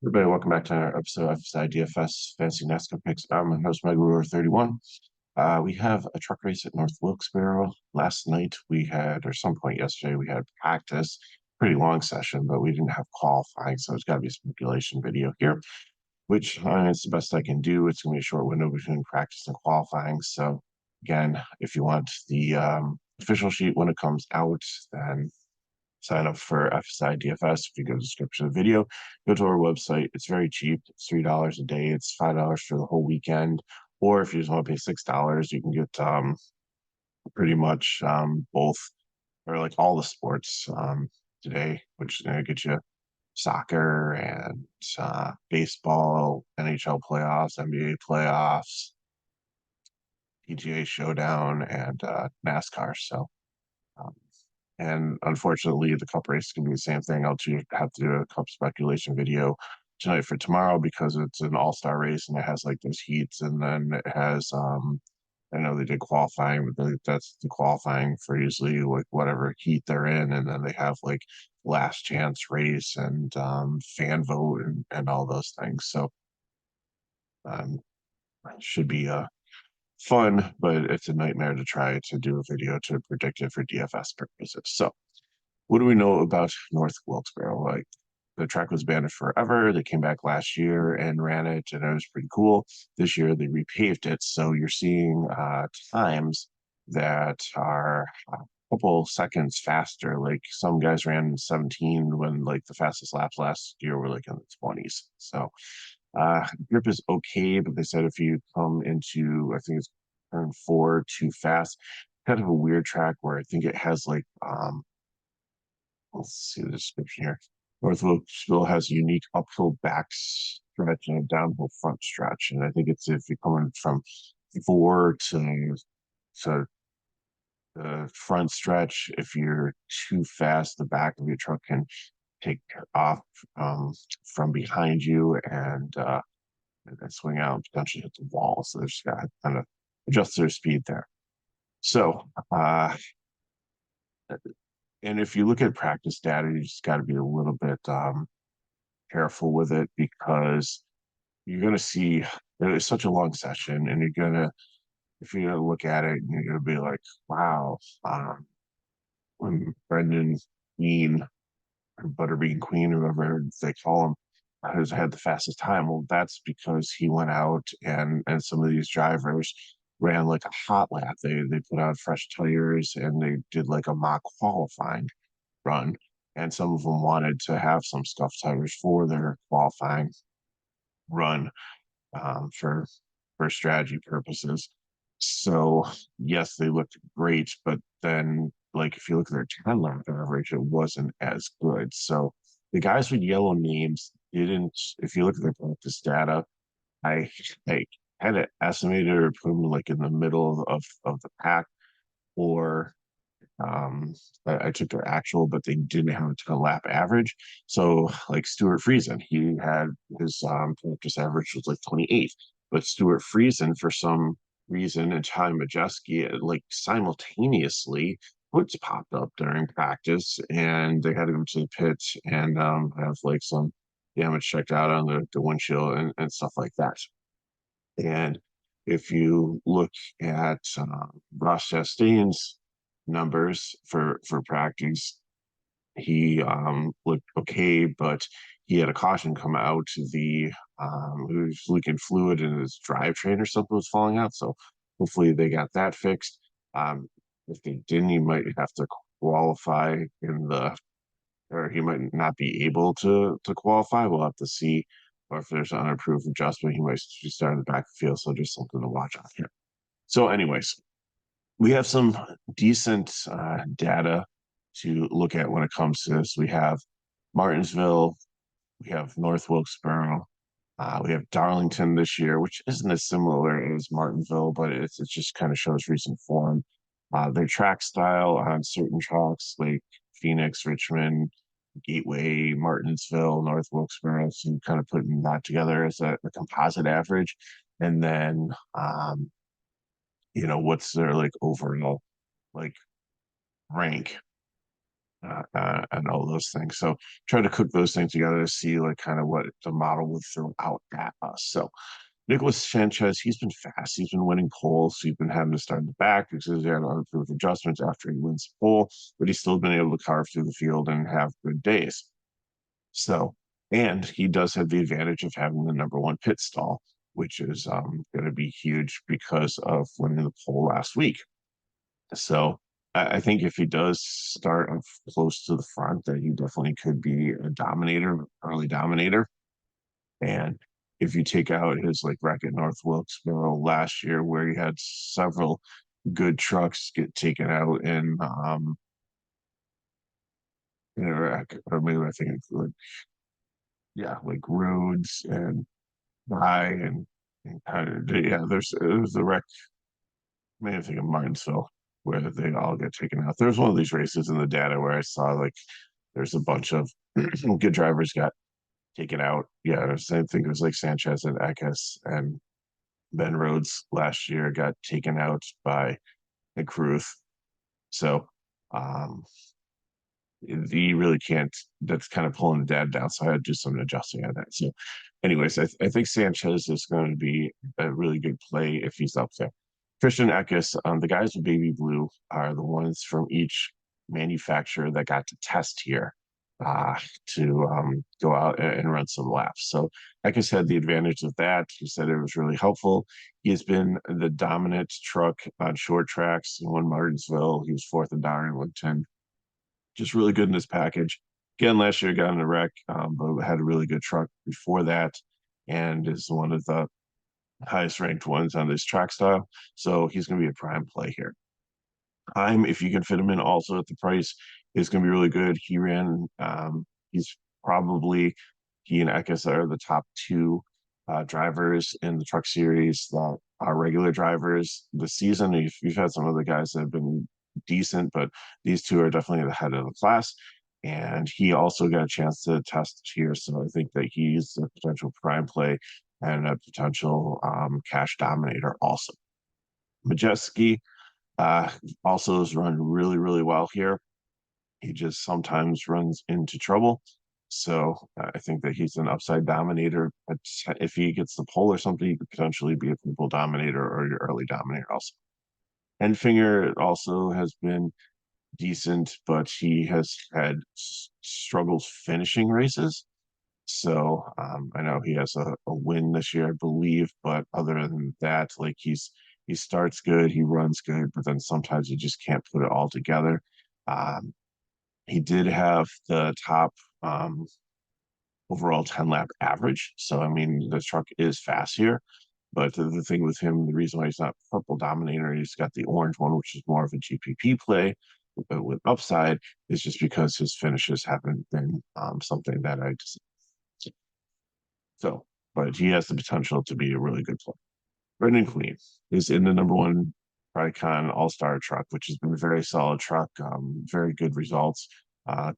Everybody, welcome back to our episode of FSI DFS Fancy NASCAR Picks. I'm your host, Mike Brewer 31. We have a truck race at North Wilkesboro. Last night we had, or some point yesterday, we had practice. Pretty long session, but we didn't have qualifying, so it's got to be a speculation video here, which it's the best I can do. It's going to be a short window between practice and qualifying. So again, if you want the official sheet when it comes out, then sign up for FSI DFS. If you go to the description of the video, go to our website. It's very cheap. It's $3 a day. It's $5 for the whole weekend. Or if you just want to pay $6, you can get pretty much both, or like all the sports today, which is going to get you soccer and baseball, NHL playoffs, NBA playoffs, PGA Showdown, and NASCAR. So and unfortunately, the cup race can be the same thing. I'll have to do a cup speculation video tonight for tomorrow because it's an all-star race and it has like those heats, and then it has I know they did qualifying, but that's the qualifying for usually like whatever heat they're in, and then they have like last chance race and fan vote and all those things. So um should be fun, but it's a nightmare to try to do a video to predict it for DFS purposes. So what do we know about North Wilkesboro? Like, the track was banned forever. They came back last year and ran it, and it was pretty cool. This year they repaved it, so you're seeing times that are a couple seconds faster. Like some guys ran 17 when like the fastest laps last year were like in the 20s. So grip is okay, but they said if you come into, I think it's turn 4 too fast, kind of a weird track where I think it has like let's see the description here. North Wilkesboro has a unique uphill back stretch and a downhill front stretch. And I think it's if you're coming from 4 to the front stretch, if you're too fast, the back of your truck can take off from behind you and swing out and potentially hit the wall. So they just got to kind of adjust their speed there. So and if you look at practice data, you just got to be a little bit careful with it because you're going to see it's such a long session, and you're going to, if you're going to look at it, you're going to be like, wow, when Brendan Queen, or Butterbean Queen, or whoever they call him, has had the fastest time. Well, that's because he went out and some of these drivers ran like a hot lap. They put out fresh tires and they did like a mock qualifying run. And some of them wanted to have some scuff tires for their qualifying run for strategy purposes. So yes, they looked great, but then like if you look at their 10 lap average, it wasn't as good. So the guys with yellow names didn't. If you look at their practice data, I had it estimated or put them like in the middle of the pack, or I took their actual, but they didn't have a ton of lap average. So like Stuart Friesen, he had his practice average was like 28, but Stuart Friesen for some reason and Ty Majeski like simultaneously hoods popped up during practice and they had to go to the pits and have like some damage checked out on the windshield and stuff like that. And if you look at Ross Chastain's numbers for practice, he looked okay, but he had a caution come out. He was leaking fluid in his drivetrain or something was falling out. So hopefully they got that fixed. If they didn't, he might have to qualify or he might not be able to qualify. We'll have to see. Or if there's an unapproved adjustment, he might just start in the back of the field. So just something to watch out here. So, anyways, we have some decent data to look at when it comes to this. We have Martinsville, we have North Wilkesboro, we have Darlington this year, which isn't as similar as Martinsville, but it just kind of shows recent form. Their track style on certain tracks like Phoenix, Richmond, Gateway, Martinsville, North Wilkesboro, so kind of putting that together as a composite average. And then what's their like overall like rank. and all those things. So try to cook those things together to see like kind of what the model would throw out at us. So Nicholas Sanchez, he's been fast. He's been winning poles. So he's been having to start in the back because he had to do adjustments after he wins the pole, but he's still been able to carve through the field and have good days. So, and he does have the advantage of having the number one pit stall, which is going to be huge because of winning the pole last week. So I think if he does start close to the front, that he definitely could be a dominator, early dominator. And if you take out his like wreck at North Wilkesboro last year, where he had several good trucks get taken out in a wreck, or maybe I think it's like yeah, like roads and high and kind of yeah, there's the wreck. Maybe I think of Martinsville where they all get taken out. There's one of these races in the data where I saw like there's a bunch of good drivers got taken out. Yeah, the same thing. It was like Sanchez and Eckes and Ben Rhodes last year got taken out by a Cruz. So um, he really can't. That's kind of pulling the dad down. So I had to do some adjusting on that. So, anyways, I think Sanchez is going to be a really good play if he's up there. Christian Eckes, the guys with baby blue are the ones from each manufacturer that got to test here uh, to go out and run some laps. So Eckes had the advantage of that. He said it was really helpful. He has been the dominant truck on short tracks. He won Martinsville. He was fourth in Darlington, just really good in his package. Again, last year got in a wreck, but had a really good truck before that, and is one of the highest ranked ones on this track style. So he's going to be a prime play here. If you can fit him in also at the price, is going to be really good. He's probably, he and Eckes are the top two drivers in the truck series that are regular drivers this season. You've had some other guys that have been decent, but these two are definitely the head of the class. And he also got a chance to test here. So I think that he's a potential prime play and a potential cash dominator also. Majeski, uh, also has run really, really well here. He just sometimes runs into trouble. So I think that he's an upside dominator. But if he gets the pole or something, he could potentially be a people dominator or your early dominator also. Enfinger also has been decent, but he has had struggles finishing races. So I know he has a win this year, I believe, but other than that, like he starts good, he runs good, but then sometimes he just can't put it all together. Um, he did have the top overall 10 lap average, so I mean the truck is fast here. But the thing with him, the reason why he's not purple dominator, he's got the orange one, which is more of a GPP play, but with upside, is just because his finishes haven't been something that I just so, but he has the potential to be a really good player. Brendan Queen is in the number one Tricon All Star truck, which has been a very solid truck. Very good results.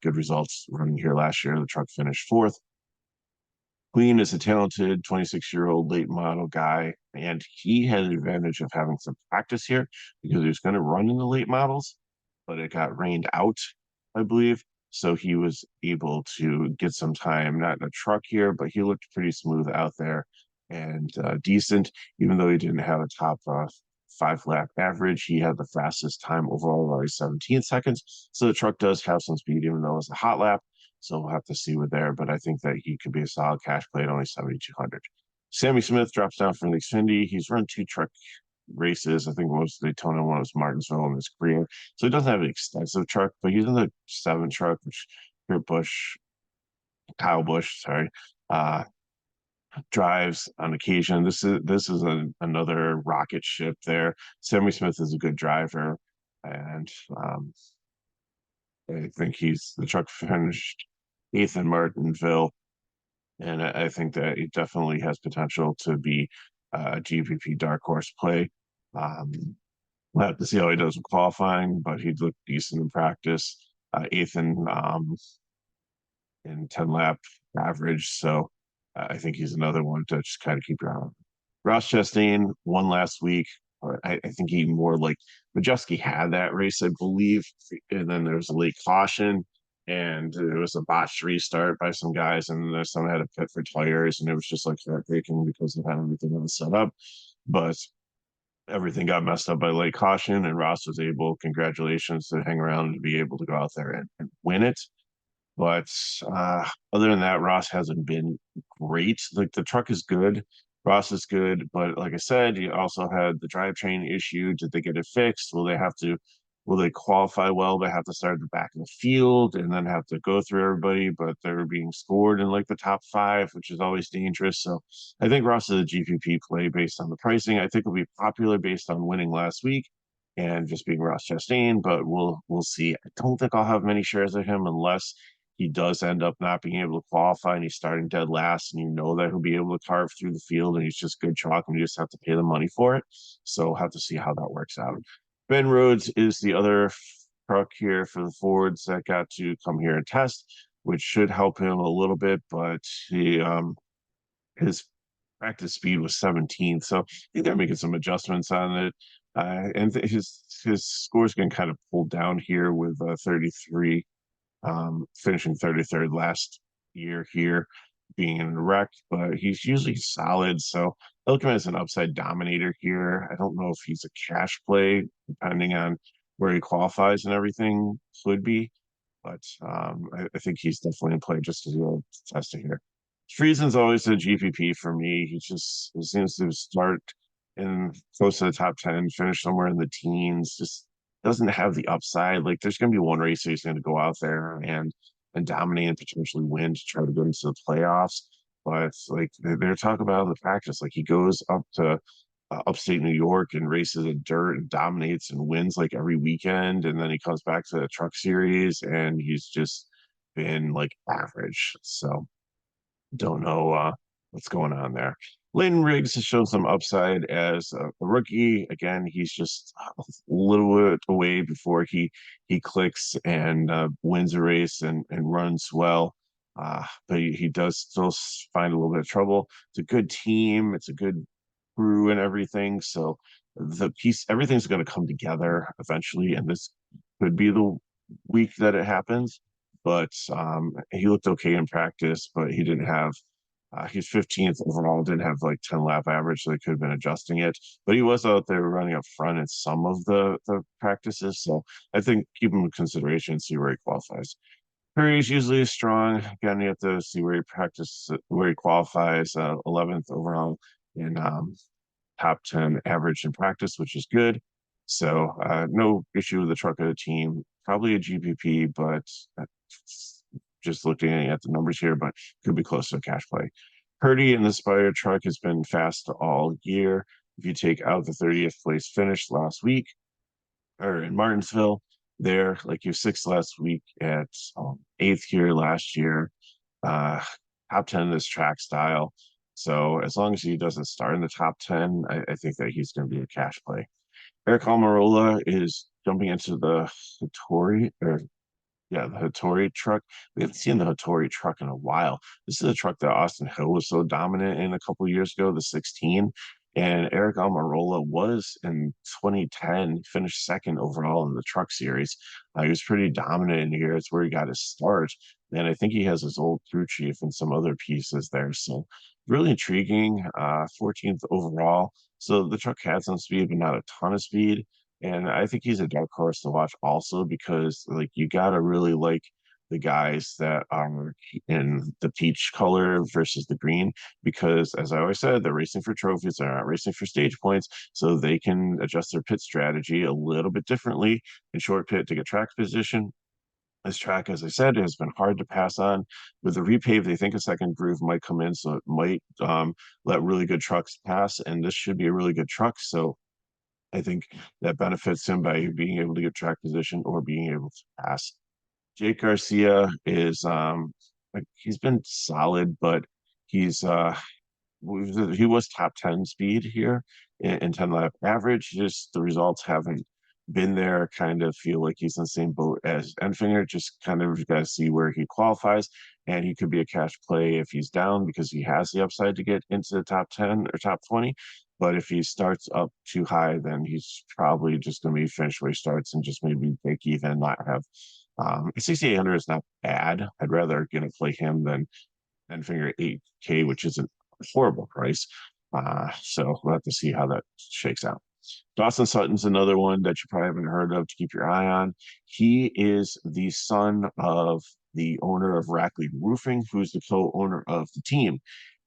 Good results running here last year. The truck finished fourth. Queen is a talented 26-year-old late model guy, and he had the advantage of having some practice here because he was going to run in the late models, but it got rained out, I believe. So he was able to get some time, not in a truck here, but he looked pretty smooth out there and decent, even though he didn't have a top 5 lap average. He had the fastest time overall, already 17 seconds. So the truck does have some speed, even though it's a hot lap. So we'll have to see what there, but I think that he could be a solid cash play at only 7,200. Sammy Smith drops down from the Xfinity. He's run 2 truck races. I think one was Daytona, one was Martinsville in his career. So he doesn't have an extensive truck, but he's in the 7 truck, which Kyle Busch, sorry, uh, drives on occasion. This is another rocket ship there. Sammy Smith is a good driver, and I think the truck finished 8th in Martinsville, and I think that it definitely has potential to be a GPP dark horse play. We'll have to see how he does with qualifying, but he looked decent in practice. 8th in 10 lap average, so I think he's another one to just kind of keep your eye on. Ross Chastain won last week. I think he more like Majeski had that race, I believe, and then there was a late caution. and it was a botched restart by some guys, and there's someone had a pit for tires, and it was just like heartbreaking because of how everything was set up. But everything got messed up by late caution, and Ross was able, congratulations, to hang around and be able to go out there and win it. But other than that, Ross hasn't been great. Like the truck is good, Ross is good, but like I said, you also had the drivetrain issue. Did they get it fixed? Will they have to? Will they qualify well? They have to start at the back of the field and then have to go through everybody, but they're being scored in like the top five, which is always dangerous. So I think Ross is a GPP play based on the pricing. I think it'll be popular based on winning last week and just being Ross Chastain, but we'll see. I don't think I'll have many shares of him unless he does end up not being able to qualify and he's starting dead last, and you know that he'll be able to carve through the field and he's just good chalk and you just have to pay the money for it. So have to see how that works out. Ben Rhodes is the other truck here for the Fords that got to come here and test, which should help him a little bit, but his practice speed was 17th, so I think they're making some adjustments on it. And his scores getting kind of pulled down here with 33, finishing 33rd last year here, being in a wreck, but he's usually solid. So I look at him as an upside dominator here. I don't know if he's a cash play, depending on where he qualifies and everything could be, but I think he's definitely in play just as a tester here. Friesen's always a GPP for me. He seems to start in close to the top 10, finish somewhere in the teens, just doesn't have the upside. Like there's going to be one race he's going to go out there and dominate and potentially win to try to go into the playoffs. But like they're talking about in the practice, like he goes up to upstate New York and races in dirt and dominates and wins like every weekend, and then he comes back to the truck series and he's just been like average. So don't know what's going on there. Layton Riggs has shown some upside as a rookie. Again, he's just a little bit away before he clicks and wins a race and runs well. But he does still find a little bit of trouble. It's a good team. It's a good crew and everything. So everything's going to come together eventually, and this could be the week that it happens. But he looked okay in practice, but he didn't have. He's 15th overall, didn't have like 10 lap average, so they could have been adjusting it. But he was out there running up front in some of the practices, so I think keep him in consideration and see where he qualifies. Curry's usually strong. Again, you have to see where he qualifies. 11th overall in top 10 average in practice, which is good. So no issue with the truck of the team. Probably a GPP, but just looking at the numbers here, but could be close to a cash play. Purdy in the Spire truck has been fast all year. If you take out the 30th place finish last week, or in Martinsville, there, like you sixth last week at eighth here last year, uh, top 10 in this track style. So as long as he doesn't start in the top 10, I think that he's going to be a cash play. Eric Almirola is jumping into the Hattori, or yeah, the Hattori truck. We haven't seen the Hattori truck in a while. This is a truck that Austin Hill was so dominant in a couple of years ago, the 16. And Eric Almirola was in 2010, finished second overall in the truck series. He was pretty dominant in here. It's where he got his start. And I think he has his old crew chief and some other pieces there. So really intriguing. 14th overall. So the truck had some speed, but not a ton of speed. And I think he's a dark horse to watch also because like you gotta really like the guys that are in the peach color versus the green, because as I always said, they're racing for trophies, they're not racing for stage points, so they can adjust their pit strategy a little bit differently in short pit to get track position. This track, as I said, has been hard to pass on. With the repave, they think a second groove might come in, so it might let really good trucks pass, and this should be a really good truck. So I think that benefits him by being able to get track position or being able to pass. Jake Garcia is like he's been solid, but he's he was top 10 speed here in 10 lap average. Just the results haven't been there. Kind of feel like he's in the same boat as Enfinger. Just kind of got to see where he qualifies, and he could be a cash play if he's down because he has the upside to get into the top 10 or top 20. But if he starts up too high, then he's probably just going to be finished where he starts and just maybe break even, not have At 6,800 is not bad. I'd rather play him than figure 8K, which isn't a horrible price. So we'll have to see how that shakes out. Dawson Sutton's another one that you probably haven't heard of to keep your eye on. He is the son of the owner of Rackley Roofing, who's the co-owner of the team.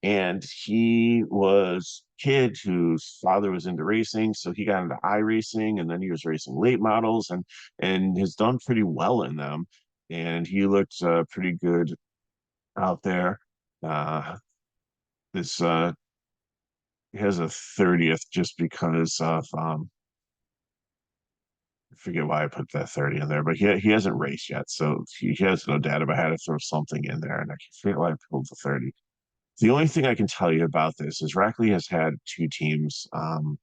And he was a kid whose father was into racing, so he got into iRacing, and then he was racing late models and has done pretty well in them. And he looked pretty good out there. Uh, this he has a 30th just because of I forget why I put that 30 in there, but he hasn't raced yet, so he has no data, but I had to throw something in there, and I forget why I pulled the 30. The only thing I can tell you about this is Rackley has had two teams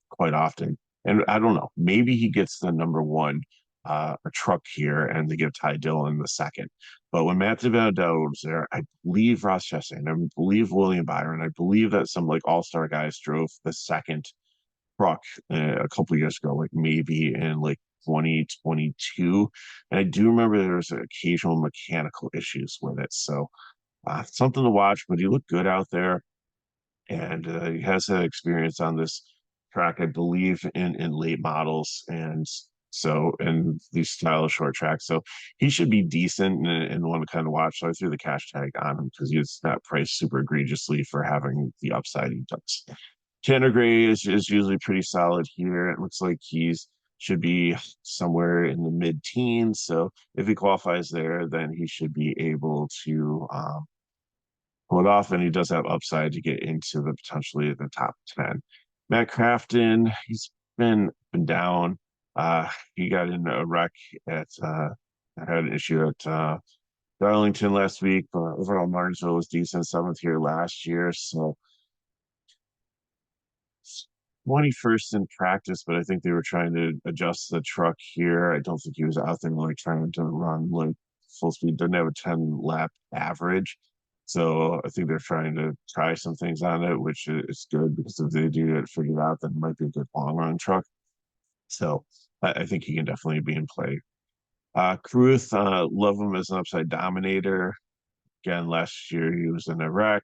quite often. And I don't know, maybe he gets the number one a truck here and they give Ty Dillon the second. But when Matt DiBenedetto was there, I believe Ross Chastain, I believe William Byron, I believe that some like all-star guys drove the second truck a couple of years ago, like maybe in like 2022. And I do remember there was occasional mechanical issues with it. So something to watch, but he looked good out there, and he has that experience on this track, I believe, in late models, and so in these style of short tracks. So he should be decent and one to kind of watch. So I threw the cash tag on him because he's not priced super egregiously for having the upside he does. Tanner Gray is usually pretty solid here. It looks like he's should be somewhere in the mid-teens. So if he qualifies there, then he should be able to pull it off, and he does have upside to get into the potentially the top 10. Matt Crafton, he's been down. He got in a wreck at I had an issue at Darlington last week, but overall Martinsville was decent, seventh here last year. So 21st in practice, but I think they were trying to adjust the truck here. I don't think he was out there like trying to run like full speed. Didn't have a 10 lap average. So I think they're trying to try some things on it, which is good because if they do get it figured out, then it might be a good long run truck. So I think he can definitely be in play. Kruth, love him as an upside dominator. Again, last year he was in a wreck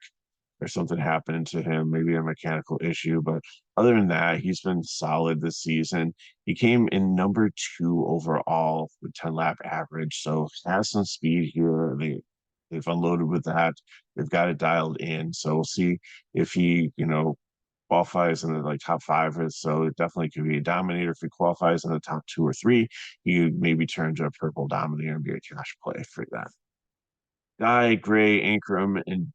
or something happened to him, maybe a mechanical issue. But other than that, he's been solid this season. He came in number two overall with 10 lap average. So has some speed here. They've unloaded with that. They've got it dialed in. So we'll see if he, qualifies in the like top five or so. It definitely could be a dominator. If he qualifies in the top two or three, he maybe turn to a purple dominator and be a cash play for that. Guy, Gray, Ankrum, and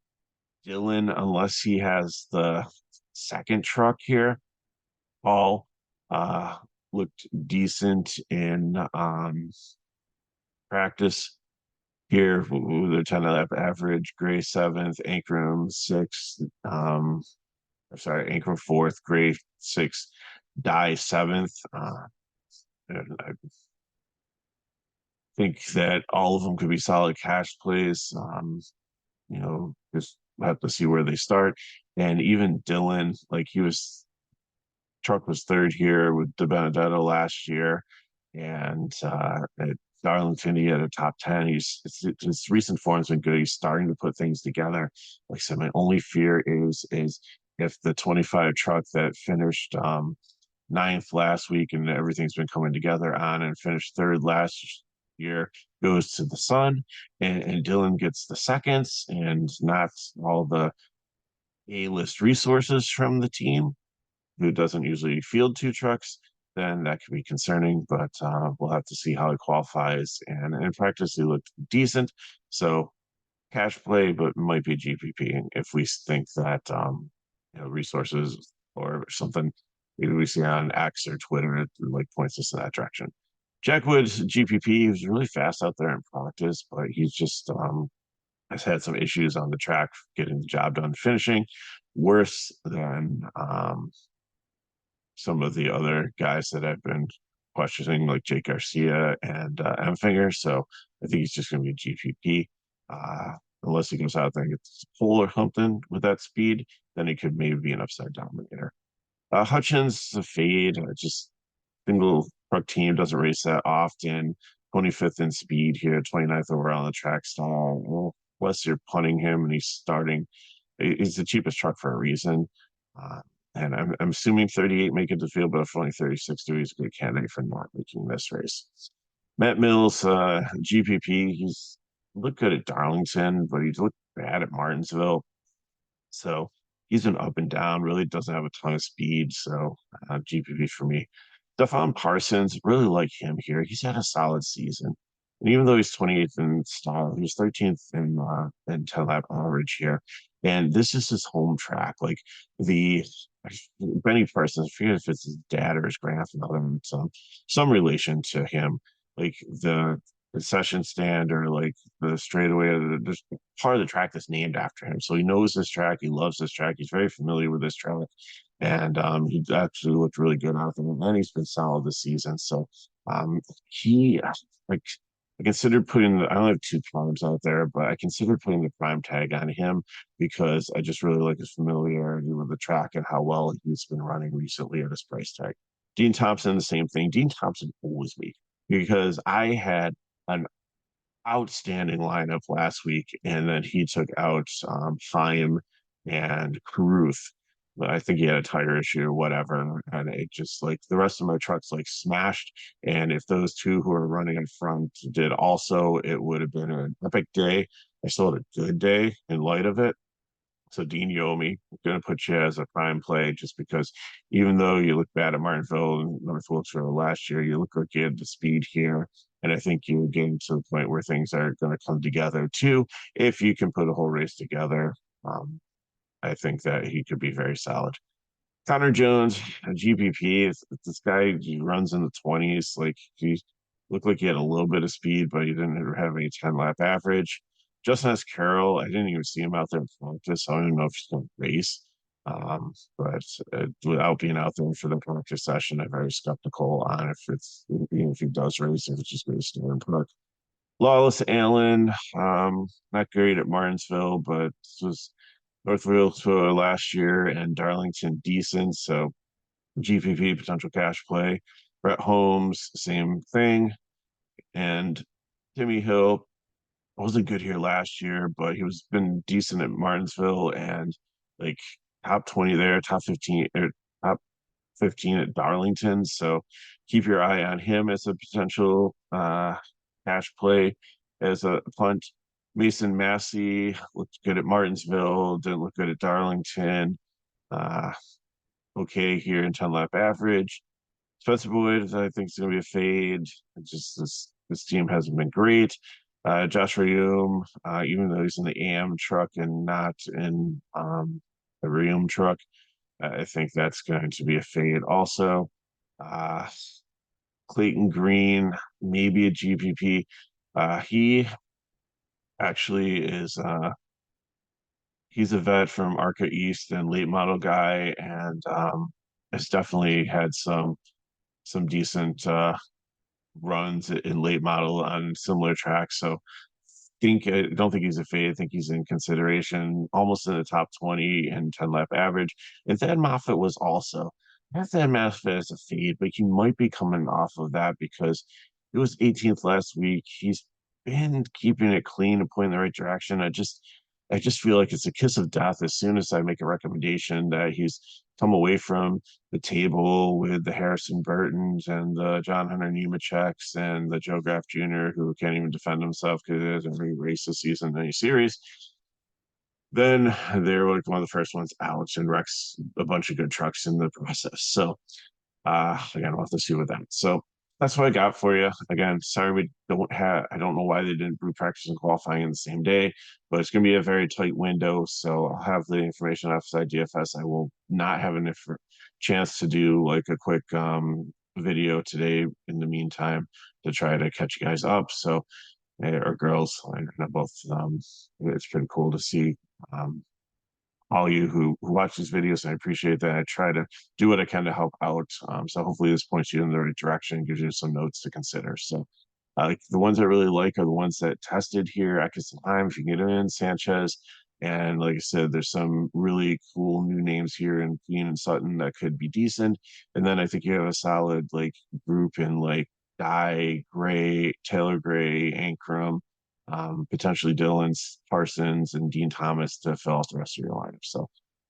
Dillon, unless he has the second truck here, all uh, looked decent in practice here with a 10 lap average. Gray seventh, Ankrum sixth. Ankrum fourth, Gray sixth, Dye seventh. And I think that all of them could be solid cash plays. Just have to see where they start. And even Dillon, like truck was third here with DiBenedetto last year, and at Darlington he had a top 10. His recent form's been good. He's starting to put things together. Like I said, my only fear is if the 25 truck that finished ninth last week and everything's been coming together on and finished third last year goes to the Sun, and Dillon gets the seconds and not all the A-list resources from the team, who doesn't usually field two trucks, then that could be concerning. But we'll have to see how it qualifies. And in practice, he looked decent. So cash play, but might be GPP if we think that resources or something maybe we see on X or Twitter it like points us in that direction. Jack Wood's GPP, he was really fast out there in practice, but he's just has had some issues on the track getting the job done finishing, worse than some of the other guys that I've been questioning, like Jake Garcia and Emfinger. So I think he's just going to be GPP. Unless he goes out there and gets a pole or something with that speed, then he could maybe be an upside dominator. Hutchins, the fade, just single truck team doesn't race that often. 25th in speed here, 29th overall on the track style. Well, unless you're punting him and he's starting, he's the cheapest truck for a reason. Uh, and I'm assuming 38 make it to field, but if only 36 do, he's a good candidate for not making this race. Matt Mills, GPP, he's looked good at Darlington, but he's looked bad at Martinsville. So he's been up and down, really doesn't have a ton of speed. So GPP for me. Stephon Parsons, really like him here. He's had a solid season. And even though he's 28th in style, he was 13th in 10 lap average here. And this is his home track. Like the Benny Parsons, I forget if it's his dad or his grandfather, some relation to him. Like the session stand or like the straightaway, there's part of the track that's named after him. So he knows this track, he loves this track, he's very familiar with this track, and he actually looked really good out there, and he's been solid this season. So he like I considered putting I only have two primes out there, but I considered putting the prime tag on him because I just really like his familiarity with the track and how well he's been running recently at his price tag. Dean Thompson, the same thing. Dean Thompson owes me because I had an outstanding lineup last week, and then he took out Chaim and Caruth. But I think he had a tire issue or whatever, and it just like the rest of my trucks like smashed. And if those two who are running in front did also, it would have been an epic day. I still had a good day in light of it. So Dean Yomi, I'm going to put you as a prime play just because even though you look bad at Martinville and North Wilkesboro last year, you look like you had the speed here. And I think you're getting to the point where things are going to come together too. If you can put a whole race together, I think that he could be very solid. Connor Jones, GPP, this guy, he runs in the 20s. Like he looked like he had a little bit of speed, but he didn't have any 10 lap average. Justin S. Carroll, I didn't even see him out there in practice. So I don't even know if he's going to race. But without being out there for the practice session, I'm very skeptical on if it's even if he does race, if it's just going to stay in park. Lawless Allen, not great at Martinsville, but this was North Wilkesboro last year and Darlington decent. So GPP potential cash play. Brett Holmes, same thing. And Timmy Hill wasn't good here last year, but he was been decent at Martinsville and like top 20 there, top 15 or top 15 at Darlington. So keep your eye on him as a potential cash play as a punt. Mason Massey looked good at Martinsville, didn't look good at Darlington. Uh, okay here in 10 lap average. Spencer Boyd, I think, is going to be a fade. It's just this team hasn't been great. Josh Reum, even though he's in the AM truck and not in the Reum truck, I think that's going to be a fade also. Uh, Clayton Green, maybe a GPP. He actually is he's a vet from Arca East and late model guy, and has definitely had some decent runs in late model on similar tracks. So I don't think he's a fade. I think he's in consideration, almost in the top 20 and 10 lap average. And Thad Moffitt was also not Thad Moffitt as a fade, but he might be coming off of that because he was 18th last week. He's been keeping it clean and pointing in the right direction. I just feel like it's a kiss of death as soon as I make a recommendation that he's come away from the table with the Harrison Burtons and the John Hunter Nemecheks and the Joe Graff Jr., who can't even defend himself because he hasn't really raced this season in any series. Then they're like one of the first ones out and wrecks a bunch of good trucks in the process. So again, we'll have to see with that. So that's what I got for you. Again, sorry we don't have. I don't know why they didn't do practice and qualifying in the same day, but it's going to be a very tight window. So I'll have the information off FSI DFS. I will not have a chance to do like a quick video today. In the meantime, to try to catch you guys up. So or girls, I know both. It's pretty cool to see. Um, all you who watch these videos. I appreciate that. I try to do what I can to help out. So hopefully this points you in the right direction, gives you some notes to consider. So like the ones I really like are the ones that tested here. Atkinson Time, if you can get them in, Sanchez. And like I said, there's some really cool new names here in Queen and Sutton that could be decent. And then I think you have a solid like group in like Dye, Gray, Taylor Gray, Ankrum, potentially Dylan Parsons, and Dean Thomas to fill out the rest of your lineup. So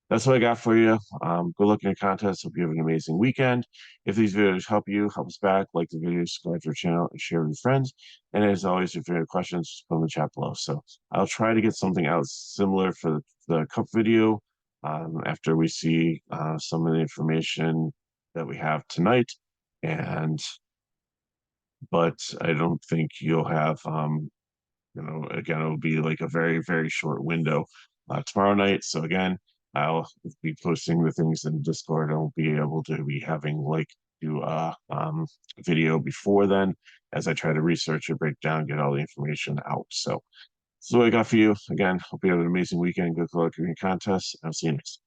that's what I got for you. Good luck in your contest. Hope you have an amazing weekend. If these videos help you, help us back, like the video, subscribe to our channel, and share with your friends. And as always, if you have questions, just put in the chat below. So I'll try to get something out similar for the cup video after we see some of the information that we have tonight. And but I don't think you'll have again, it'll be like a very, very short window tomorrow night. So again, I'll be posting the things in Discord. I won't be able to be having like do a video before then as I try to research it, break down, get all the information out. So that's what I got for you. Again, hope you have an amazing weekend. Good luck in your contest. I'll see you next time.